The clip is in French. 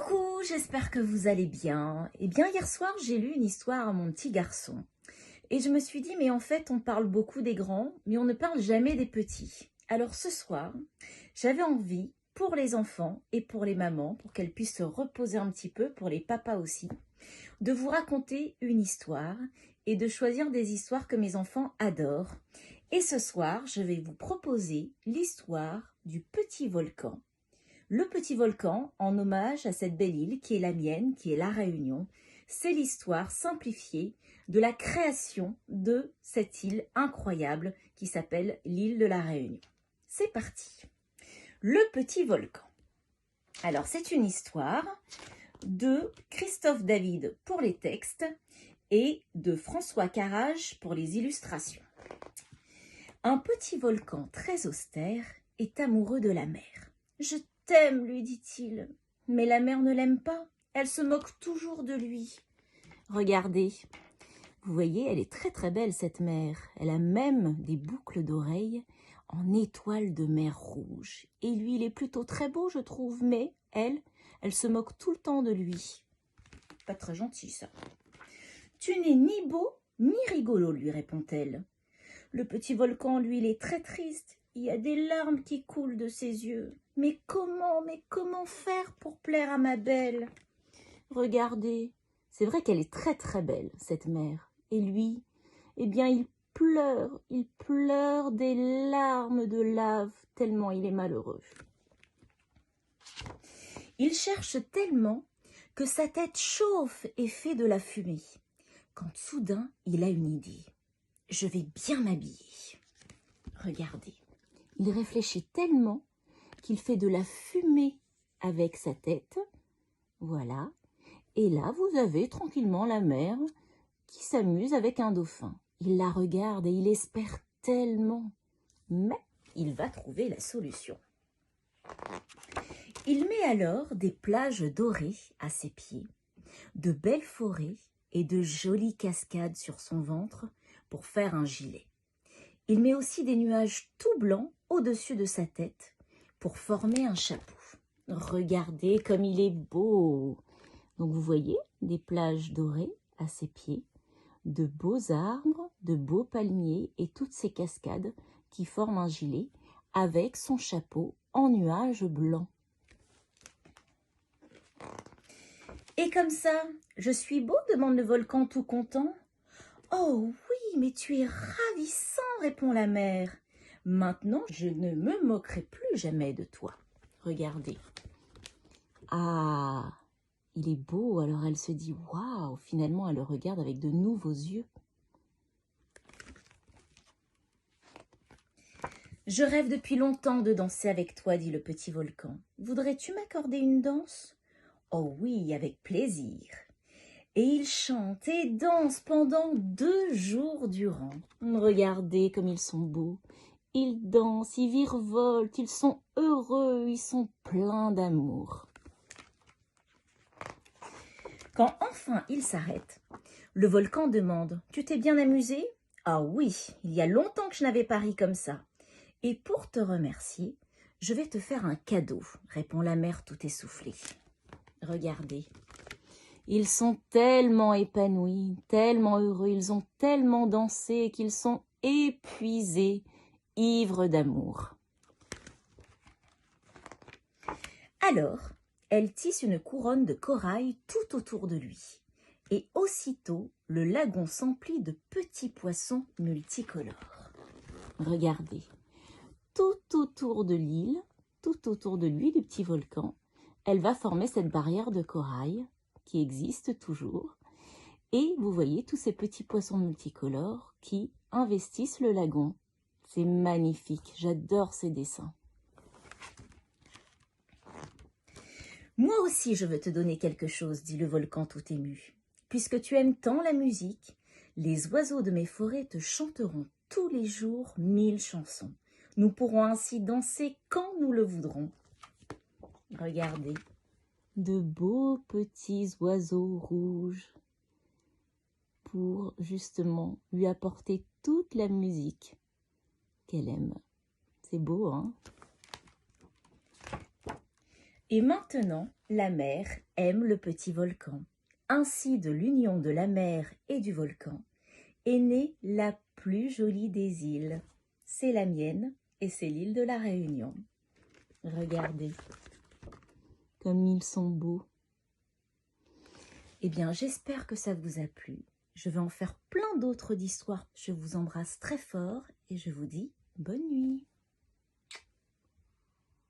Coucou, j'espère que vous allez bien. Eh bien, hier soir, j'ai lu une histoire à mon petit garçon. Et je me suis dit, mais en fait, on parle beaucoup des grands, mais on ne parle jamais des petits. Alors ce soir, j'avais envie, pour les enfants et pour les mamans, pour qu'elles puissent se reposer un petit peu, pour les papas aussi, de vous raconter une histoire et de choisir des histoires que mes enfants adorent. Et ce soir, je vais vous proposer l'histoire du petit volcan. Le petit volcan, en hommage à cette belle île qui est la mienne, qui est la Réunion, c'est l'histoire simplifiée de la création de cette île incroyable qui s'appelle l'île de la Réunion. C'est parti. Le petit volcan. Alors, c'est une histoire de Christophe David pour les textes et de François Carrage pour les illustrations. Un petit volcan très austère est amoureux de la mer. « Je t'aime, lui dit-il. Mais la mer ne l'aime pas. Elle se moque toujours de lui. Regardez. Vous voyez, elle est très très belle cette mer. Elle a même des boucles d'oreilles en étoiles de mer rouge. Et lui, il est plutôt très beau, je trouve. Mais elle se moque tout le temps de lui. Pas très gentil, ça. Tu n'es ni beau ni rigolo, lui répond-elle. Le petit volcan, lui, il est très triste. Il y a des larmes qui coulent de ses yeux. Mais comment faire pour plaire à ma belle? Regardez, c'est vrai qu'elle est très très belle, cette mer. Et lui, eh bien, il pleure des larmes de lave, tellement il est malheureux. Il cherche tellement que sa tête chauffe et fait de la fumée. Quand soudain, il a une idée. Je vais bien m'habiller. Regardez, il réfléchit tellement qu'il fait de la fumée avec sa tête. Voilà. Et là, vous avez tranquillement la mer qui s'amuse avec un dauphin. Il la regarde et il espère tellement. Mais il va trouver la solution. Il met alors des plages dorées à ses pieds, de belles forêts et de jolies cascades sur son ventre pour faire un gilet. Il met aussi des nuages tout blancs au-dessus de sa tête pour former un chapeau. Regardez comme il est beau. Donc vous voyez des plages dorées à ses pieds, de beaux arbres, de beaux palmiers et toutes ces cascades qui forment un gilet avec son chapeau en nuages blancs. Et comme ça, je suis beau, demande le volcan tout content. Oh oui, mais tu es ravissant, répond la mer. Maintenant, je ne me moquerai plus jamais de toi. Regardez. Ah, il est beau. Alors elle se dit, waouh, finalement elle le regarde avec de nouveaux yeux. Je rêve depuis longtemps de danser avec toi, dit le petit volcan. Voudrais-tu m'accorder une danse? Oh oui, avec plaisir. Et il chante et danse pendant 2 jours durant. Regardez comme ils sont beaux. Ils dansent, ils virevoltent, ils sont heureux, ils sont pleins d'amour. Quand enfin il s'arrête, le volcan demande « Tu t'es bien amusé ?»« Ah oui, il y a longtemps que je n'avais pas ri comme ça. Et pour te remercier, je vais te faire un cadeau, répond la mer tout essoufflée. Regardez. Ils sont tellement épanouis, tellement heureux, ils ont tellement dansé qu'ils sont épuisés, ivres d'amour. Alors, elle tisse une couronne de corail tout autour de lui. Et aussitôt, le lagon s'emplit de petits poissons multicolores. Regardez, tout autour de l'île, tout autour de lui, du petit volcan, elle va former cette barrière de corail qui existe toujours. Et vous voyez tous ces petits poissons multicolores qui investissent le lagon. C'est magnifique, j'adore ces dessins. Moi aussi, je veux te donner quelque chose, dit le volcan tout ému. Puisque tu aimes tant la musique, les oiseaux de mes forêts te chanteront tous les jours 1000 chansons. Nous pourrons ainsi danser quand nous le voudrons. Regardez, de beaux petits oiseaux rouges pour justement lui apporter toute la musique qu'elle aime. C'est beau, hein? Et maintenant, la mer aime le petit volcan. Ainsi, de l'union de la mer et du volcan est née la plus jolie des îles. C'est la mienne et c'est l'île de la Réunion. Regardez comme ils sont beaux. Eh bien, j'espère que ça vous a plu. Je vais en faire plein d'autres d'histoires. Je vous embrasse très fort et je vous dis bonne nuit.